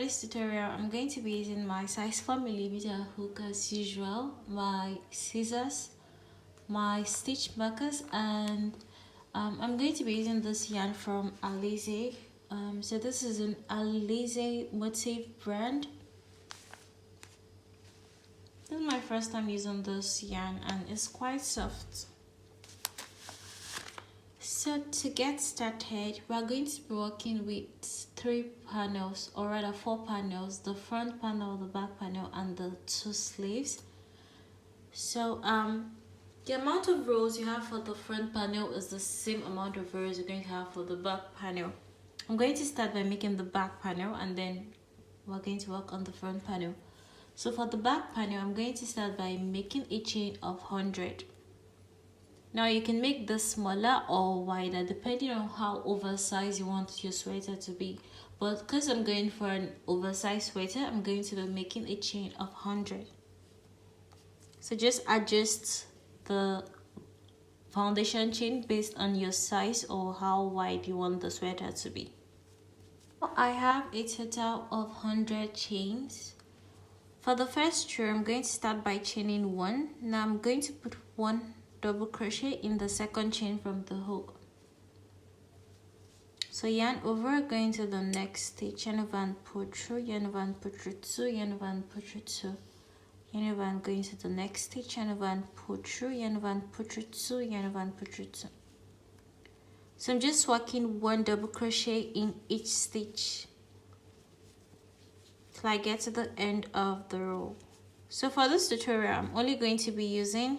this tutorial, I'm going to be using my size 4mm hook as usual, my scissors, my stitch markers, and I'm going to be using this yarn from Alize. So this is an Alize motif brand. This is my first time using this yarn and it's quite soft. So to get started, we are going to be working with 3 panels, or rather 4 panels: the front panel, the back panel, and the 2 sleeves. So the amount of rows you have for the front panel is the same amount of rows you're going to have for the back panel. I'm going to start by making the back panel and then we're going to work on the front panel. So for the back panel, I'm going to start by making a chain of 100. Now you can make this smaller or wider depending on how oversized you want your sweater to be. But because I'm going for an oversized sweater, I'm going to be making a chain of 100. So just adjust the foundation chain based on your size or how wide you want the sweater to be. I have a total of 100 chains. For the first row, I'm going to start by chaining 1. Now I'm going to put 1 double crochet in the second chain from the hook. So yarn over, going to the next stitch, yarn over and put through, yarn over and put through 2, yarn over and put through 2, yarn over and going to the next stitch, yarn over and put through, yarn over and put through 2, yarn over and put through 2. So I'm just working 1 double crochet in each stitch till I get to the end of the row. So for this tutorial, I'm only going to be using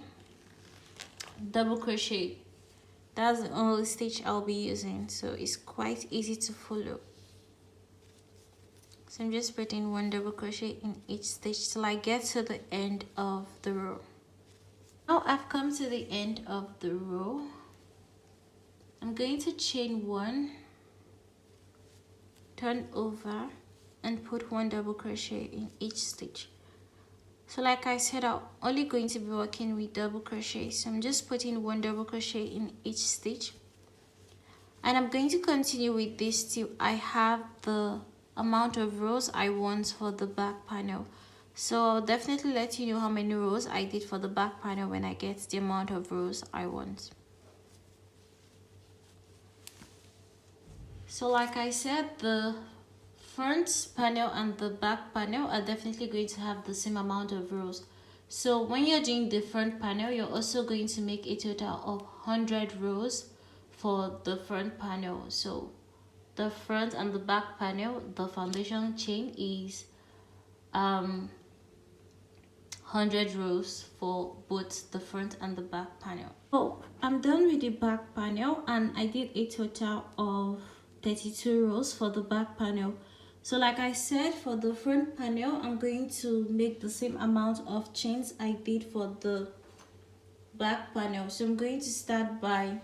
double crochet. That's the only stitch I'll be using, so it's quite easy to follow. So I'm just putting 1 double crochet in each stitch till I get to the end of the row. Now I've come to the end of the row. I'm going to chain 1, turn over, and put 1 double crochet in each stitch. So like I said, I'm only going to be working with double crochet, so I'm just putting 1 double crochet in each stitch, and I'm going to continue with this till I have the amount of rows I want for the back panel. So I'll definitely let you know how many rows I did for the back panel when I get the amount of rows I want. So like I said, the front panel and the back panel are definitely going to have the same amount of rows. So when you're doing the front panel, you're also going to make a total of 100 rows for the front panel. So the front and the back panel, the foundation chain is 100 rows for both the front and the back panel. So I'm done with the back panel and I did a total of 32 rows for the back panel. So like I said, for the front panel, I'm going to make the same amount of chains I did for the back panel. So I'm going to start by,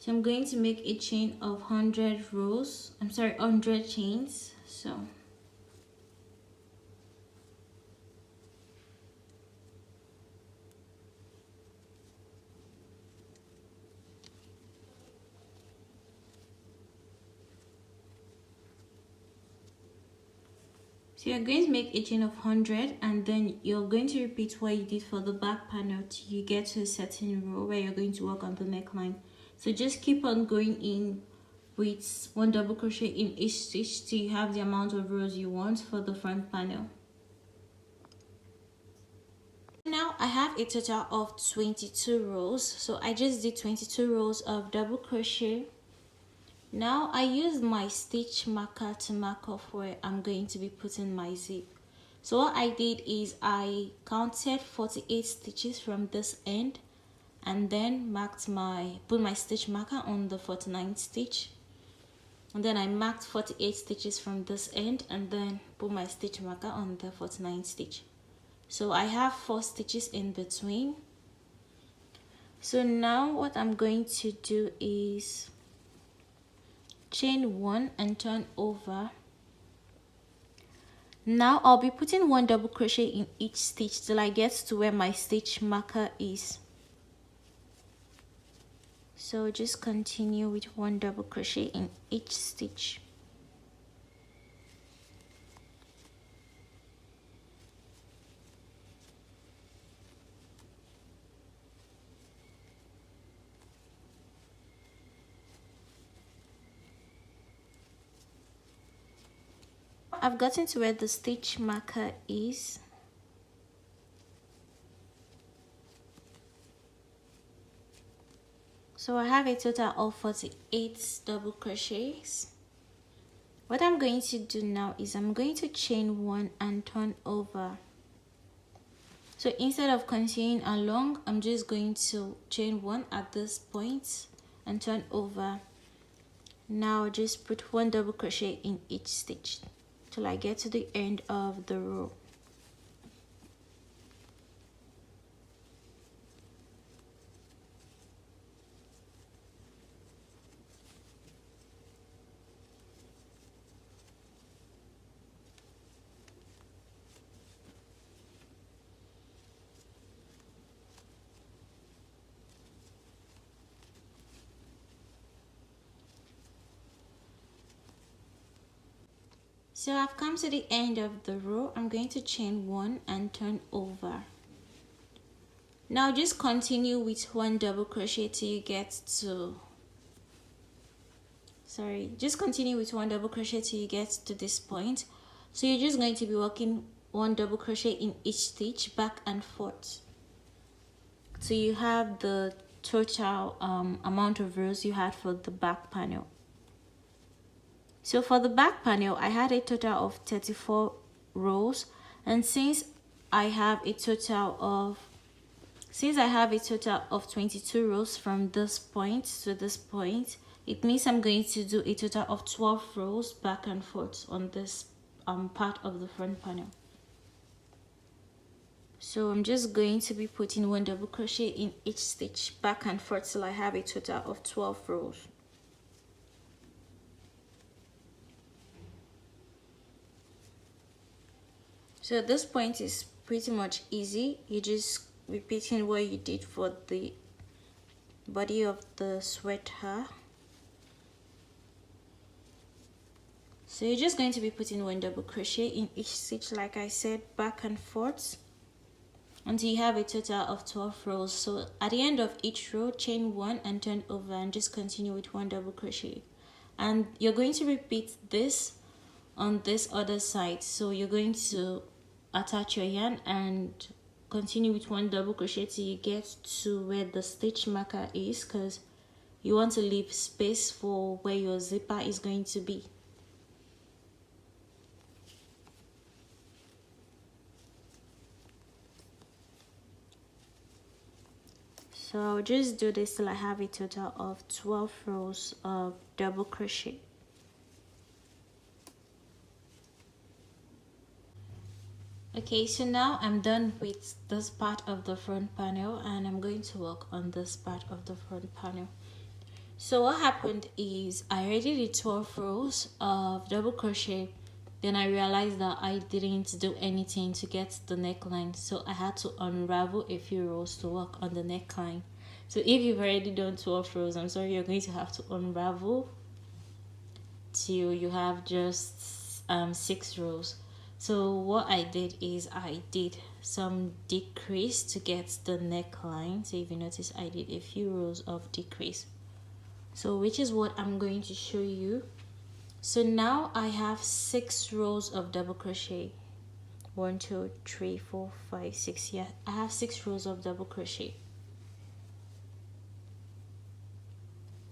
I'm going to make a chain of 100 rows, 100 chains. So you're going to make a chain of 100 and then you're going to repeat what you did for the back panel till you get to a certain row where you're going to work on the neckline. So just keep on going in with 1 double crochet in each stitch till you have the amount of rows you want for the front panel. Now I have a total of 22 rows, so I just did 22 rows of double crochet. Now I use my stitch marker to mark off where I'm going to be putting my zip. So what I did is I counted 48 stitches from this end and then put my stitch marker on the 49th stitch, and then I marked 48 stitches from this end and then put my stitch marker on the 49th stitch. So I have 4 stitches in between. So now what I'm going to do is chain 1 and turn over. Now I'll be putting 1 double crochet in each stitch till I get to where my stitch marker is. So just continue with 1 double crochet in each stitch. I've gotten to where the stitch marker is. So I have a total of 48 double crochets. What I'm going to do now is I'm going to chain one and turn over. So instead of continuing along, I'm just going to chain one at this point and turn over. Now just put one double crochet in each stitch till I get to the end of the row. So I've come to the end of the row. I'm going to chain one and turn over. Now just continue with one double crochet till you get to just continue with one double crochet till you get to this point. So you're just going to be working one double crochet in each stitch back and forth. So you have the total amount of rows you had for the back panel. So for the back panel, I had a total of 34 rows, and since I have a total of 22 rows from this point to this point, it means I'm going to do a total of 12 rows back and forth on this part of the front panel. So I'm just going to be putting one double crochet in each stitch back and forth till I have a total of 12 rows. So this point is pretty much easy. You just repeating what you did for the body of the sweater. So you're just going to be putting one double crochet in each stitch, like I said, back and forth until you have a total of 12 rows. So at the end of each row, chain one and turn over and just continue with one double crochet. And you're going to repeat this on this other side. So you're going to attach your yarn and continue with one double crochet till you get to where the stitch marker is, because you want to leave space for where your zipper is going to be. So I'll just do this till I have a total of 12 rows of double crochet. Okay, so now I'm done with this part of the front panel and I'm going to work on this part of the front panel. So what happened is I already did 12 rows of double crochet, then I realized that I didn't do anything to get the neckline, so I had to unravel a few rows to work on the neckline. So if you've already done 12 rows, I'm sorry, you're going to have to unravel till you have just 6 rows. So what I did is I did some decrease to get the neckline. So if you notice, I did a few rows of decrease, so which is what I'm going to show you. So now I have 6 rows of double crochet. 1 2 3 4 5 6. Yeah, I have 6 rows of double crochet.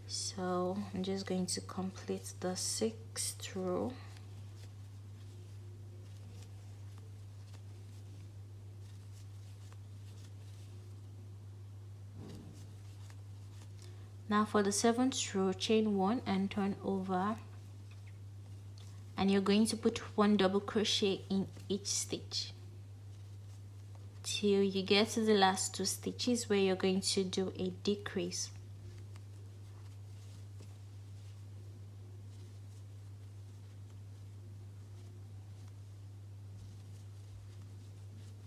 So I'm just going to complete the 6th row. Now for the 7th row, chain 1 and turn over, and you're going to put 1 double crochet in each stitch till you get to the last 2 stitches where you're going to do a decrease.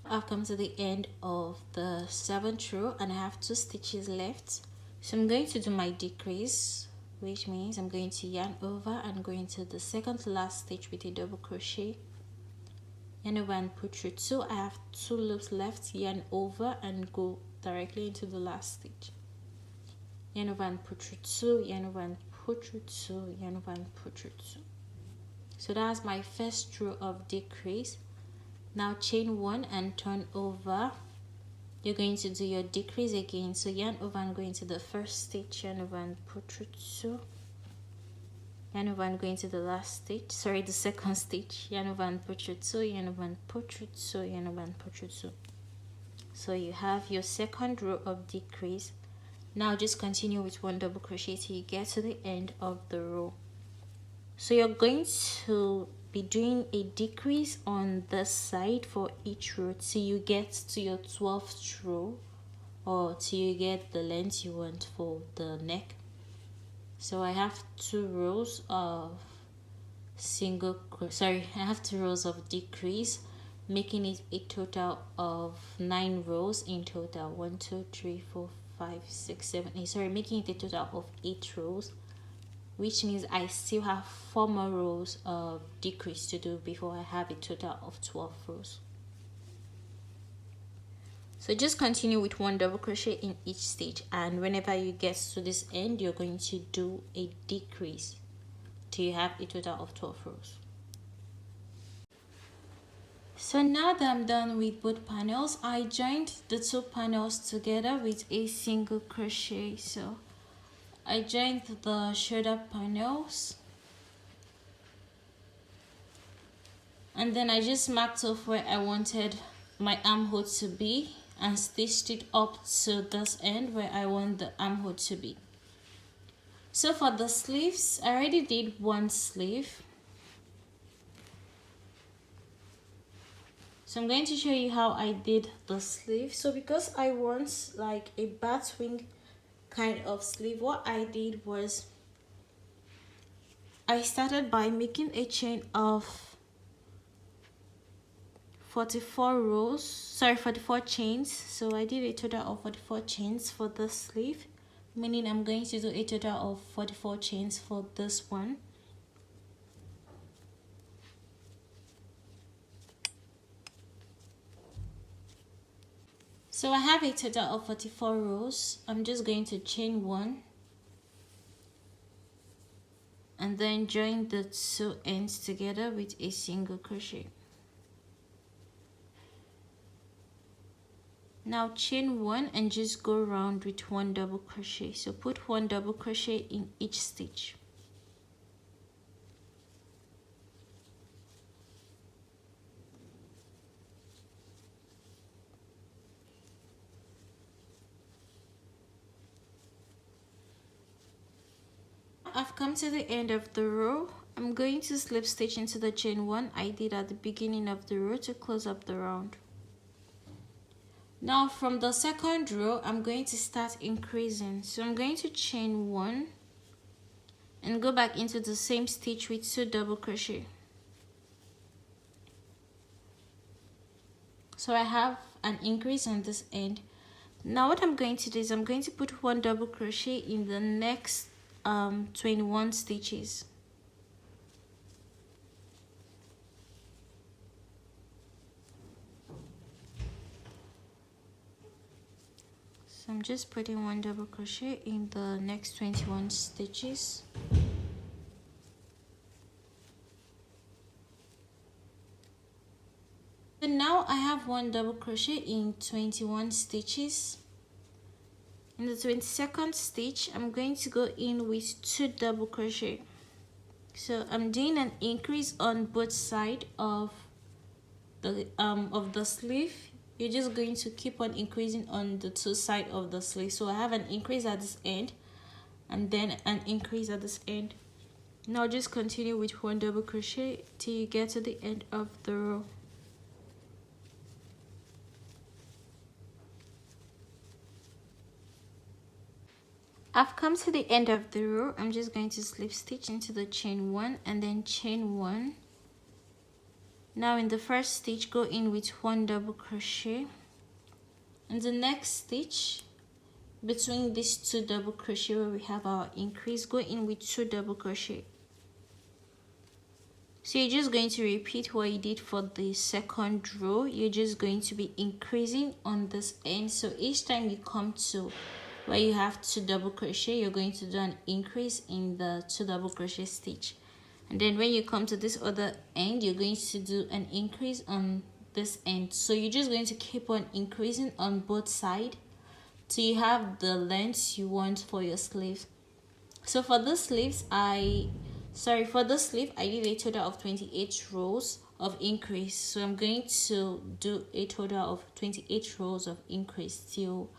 I've come to the end of the 7th row and I have 2 stitches left. So I'm going to do my decrease, which means I'm going to yarn over and go into the second to last stitch with a double crochet, yarn over and put through 2. I have 2 loops left, yarn over and go directly into the last stitch, yarn over and put through 2, yarn over and put through 2, yarn over and put through 2. So that's my first row of decrease. Now chain 1 and turn over. You're going to do your decrease again. So yarn over and go into the first stitch, yarn over and pull through 2, yarn over and go into the last stitch, sorry, the second stitch, yarn over and pull through 2, yarn over and pull through 2, yarn over and pull through 2. So you have your second row of decrease. Now just continue with 1 double crochet till you get to the end of the row. So you're going to be doing a decrease on this side for each row till you get to your 12th row, or till you get the length you want for the neck. So I have 2 rows of I have 2 rows of decrease, making it a total of 9 rows in total. 1 2 3 4 5 6 7 8, sorry, making it a total of 8 rows, which means I still have 4 more rows of decrease to do before I have a total of 12 rows. So just continue with 1 double crochet in each stitch, and whenever you get to this end, you're going to do a decrease till you have a total of 12 rows. So now that I'm done with both panels, I joined the 2 panels together with a single crochet. So I joined the shoulder panels, and then I just marked off where I wanted my armhole to be and stitched it up to this end where I want the armhole to be. So for the sleeves, I already did 1 sleeve. So I'm going to show you how I did the sleeve. So because I want like a batwing kind of sleeve, what I did was I started by making a chain of 44 chains. So I did a total of 44 chains for this sleeve, meaning I'm going to do a total of 44 chains for this one. So I have a total of 44 rows. I'm just going to chain 1 and then join the 2 ends together with a single crochet. Now chain 1 and just go around with 1 double crochet. So put 1 double crochet in each stitch. I've come to the end of the row. I'm going to slip stitch into the chain 1 I did at the beginning of the row to close up the round. Now from the second row, I'm going to start increasing. So I'm going to chain 1 and go back into the same stitch with 2 double crochet. So I have an increase on this end. Now what I'm going to do is I'm going to put 1 double crochet in the next 21 stitches. So I'm just putting 1 double crochet in the next 21 stitches. So now I have 1 double crochet in 21 stitches. In the 22nd stitch, I'm going to go in with 2 double crochet. So I'm doing an increase on both sides of the sleeve. You're just going to keep on increasing on the 2 sides of the sleeve. So I have an increase at this end and then an increase at this end. Now just continue with 1 double crochet till you get to the end of the row. I've come to the end of the row. I'm just going to slip stitch into the chain 1 and then chain 1. Now in the first stitch, go in with 1 double crochet. In the next stitch, between these 2 double crochet where we have our increase, go in with 2 double crochet. So you're just going to repeat what you did for the second row. You're just going to be increasing on this end. So each time you come to where you have 2 double crochet, you're going to do an increase in the 2 double crochet stitch. And then when you come to this other end, you're going to do an increase on this end. So you're just going to keep on increasing on both sides till you have the length you want for your sleeve. So for the sleeves, for the sleeve, I did a total of 28 rows of increase. So I'm going to do a total of 28 rows of increase till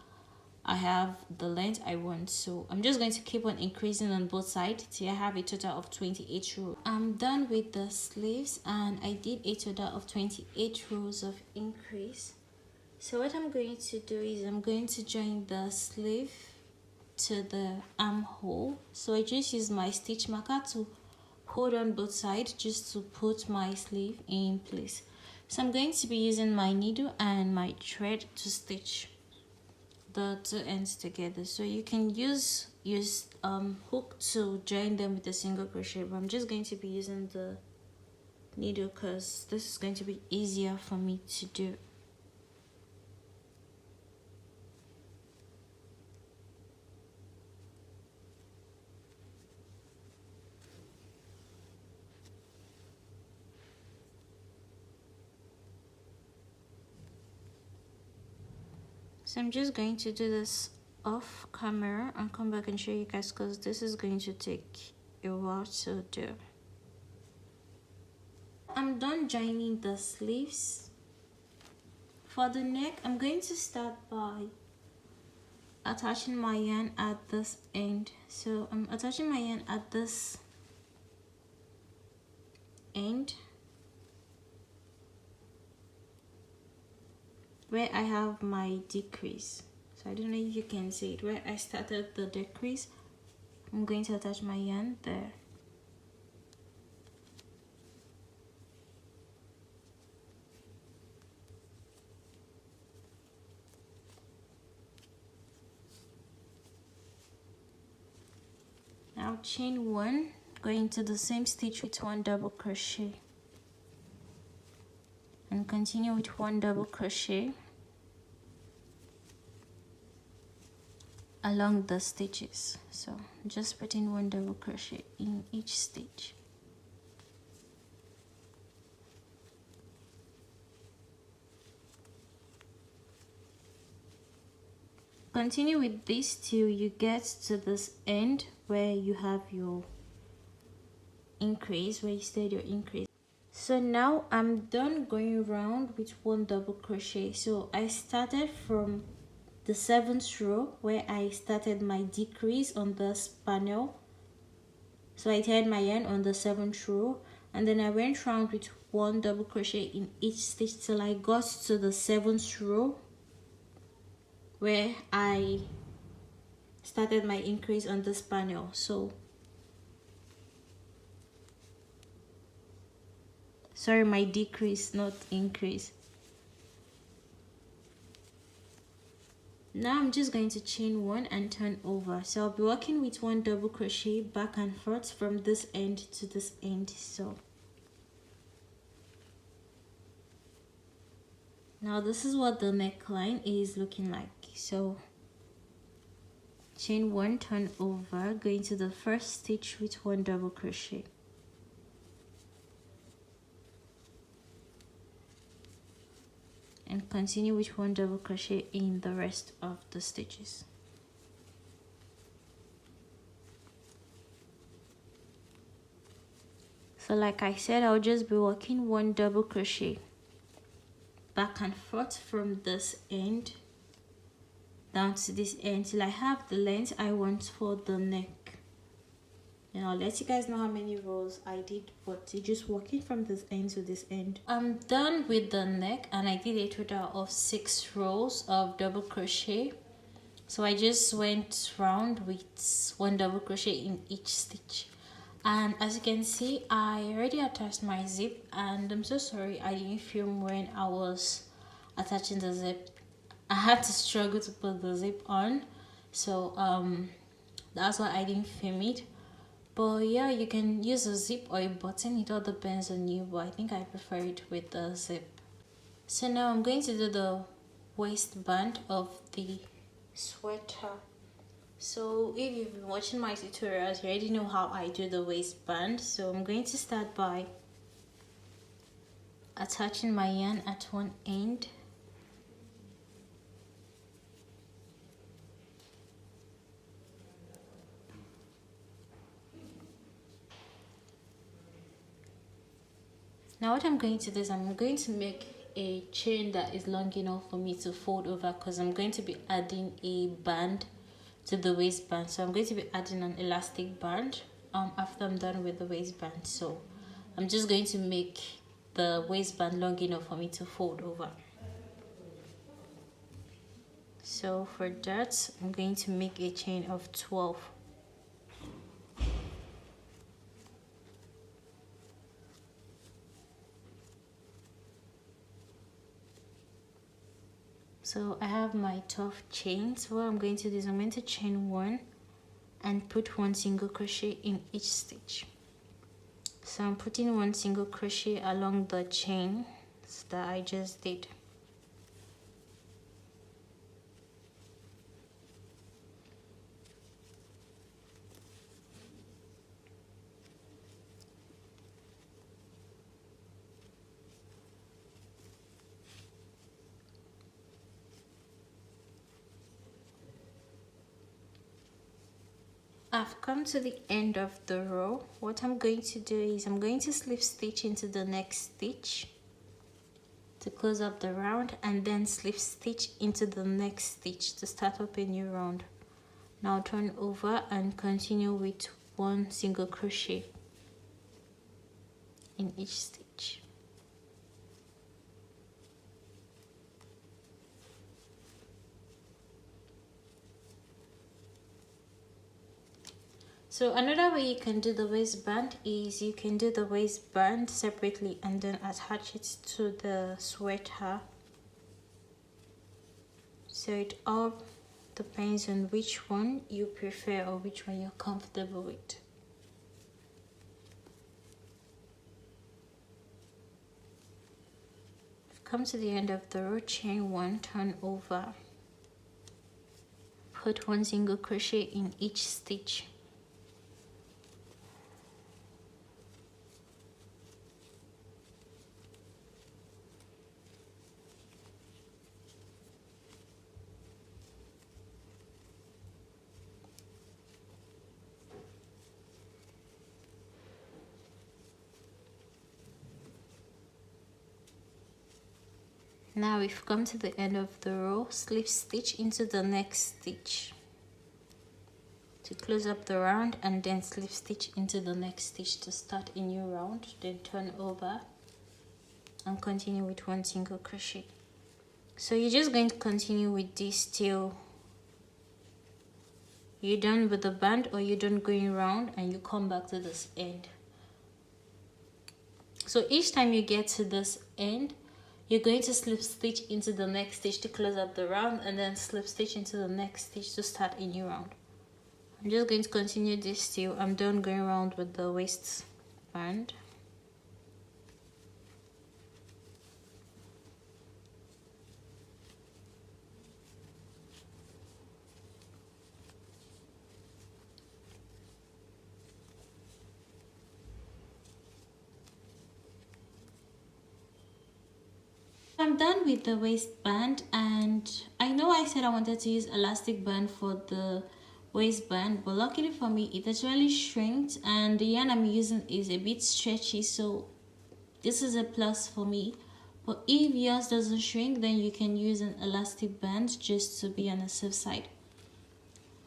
I have the length I want. So I'm just going to keep on increasing on both sides till I have a total of 28 rows. I'm done with the sleeves and I did a total of 28 rows of increase. So what I'm going to do is I'm going to join the sleeve to the armhole. So I just use my stitch marker to hold on both sides just to put my sleeve in place. So I'm going to be using my needle and my thread to stitch the two ends together. So you can use hook to join them with a single crochet, but I'm just going to be using the needle because this is going to be easier for me to do. So I'm just going to do this off camera and come back and show you guys because this is going to take a while to do. I'm done joining the sleeves. For the neck, I'm going to start by attaching my yarn at this end. So I'm attaching my yarn at this end where I have my decrease. So I don't know if you can see it, where I started the decrease. I'm going to attach my yarn there. Now chain one, going to the same stitch with one double crochet and continue with one double crochet along the stitches. So just put in one double crochet in each stitch. Continue with this till you get to this end where you have your increase, where you started your increase. So now I'm done going around with one double crochet. So I started from the 7th row where I started my decrease on this panel. So I tied my yarn on the 7th row and then I went round with one double crochet in each stitch till I got to the 7th row where I started my increase on this panel. So sorry, my decrease, not increase. Now I'm just going to chain one and turn over. So I'll be working with one double crochet back and forth from this end to this end. So now this is what the neckline is looking like. So chain one, turn over, going to the first stitch with one double crochet. And continue with one double crochet in the rest of the stitches. So like I said, I'll just be working one double crochet back and forth from this end down to this end till I have the length I want for the neck. And I'll let you guys know how many rows I did, but it's just working from this end to this end. I'm done with the neck and I did a total of 6 rows of double crochet. So I just went round with one double crochet in each stitch. And as you can see, I already attached my zip, and I'm so sorry I didn't film when I was attaching the zip. I had to struggle to put the zip on, so that's why I didn't film it. But yeah, you can use a zip or a button, it all depends on you, but I think I prefer it with the zip. So now I'm going to do the waistband of the sweater. So if you've been watching my tutorials, you already know how I do the waistband. So I'm going to start by attaching my yarn at one end. Now what I'm going to do is I'm going to make a chain that is long enough for me to fold over, because I'm going to be adding a band to the waistband. So I'm going to be adding an elastic band after I'm done with the waistband. So I'm just going to make the waistband long enough for me to fold over. So for that, I'm going to make a chain of 12. So I have my 12 chains. What I'm going to do is I'm going to chain 1 and put 1 single crochet in each stitch. So I'm putting 1 single crochet along the chain that I just did. I've come to the end of the row. What I'm going to do is I'm going to slip stitch into the next stitch to close up the round, and then slip stitch into the next stitch to start up a new round. Now turn over and continue with 1 single crochet in each stitch. So another way you can do the waistband is you can do the waistband separately and then attach it to the sweater. So it all depends on which one you prefer or which one you're comfortable with. I've come to the end of the row, chain 1, turn over, put 1 single crochet in each stitch. Now we've come to the end of the row, slip stitch into the next stitch to close up the round, and then slip stitch into the next stitch to start a new round. Then turn over and continue with 1 single crochet. So you're just going to continue with this till you're done with the band or you're done going around and you come back to this end. So each time you get to this end, you're going to slip stitch into the next stitch to close up the round, and then slip stitch into the next stitch to start a new round. I'm just going to continue this till I'm done going around with the waistband. I'm done with the waistband, and I know I said I wanted to use elastic band for the waistband, but luckily for me it actually shrinked, and the yarn I'm using is a bit stretchy, so this is a plus for me. But if yours doesn't shrink, then you can use an elastic band just to be on the safe side.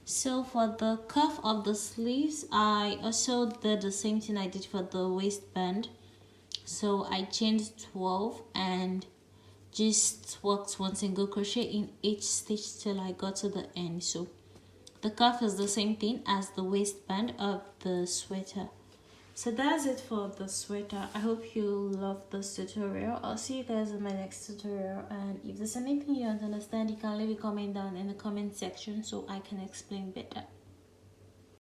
So for the cuff of the sleeves, I also did the same thing I did for the waistband. So I chained 12 and just worked 1 single crochet in each stitch till I got to the end. So the cuff is the same thing as the waistband of the sweater. So that's it for the sweater. I hope you love this tutorial. I'll see you guys in my next tutorial, and if there's anything you don't understand, you can leave a comment down in the comment section so I can explain better.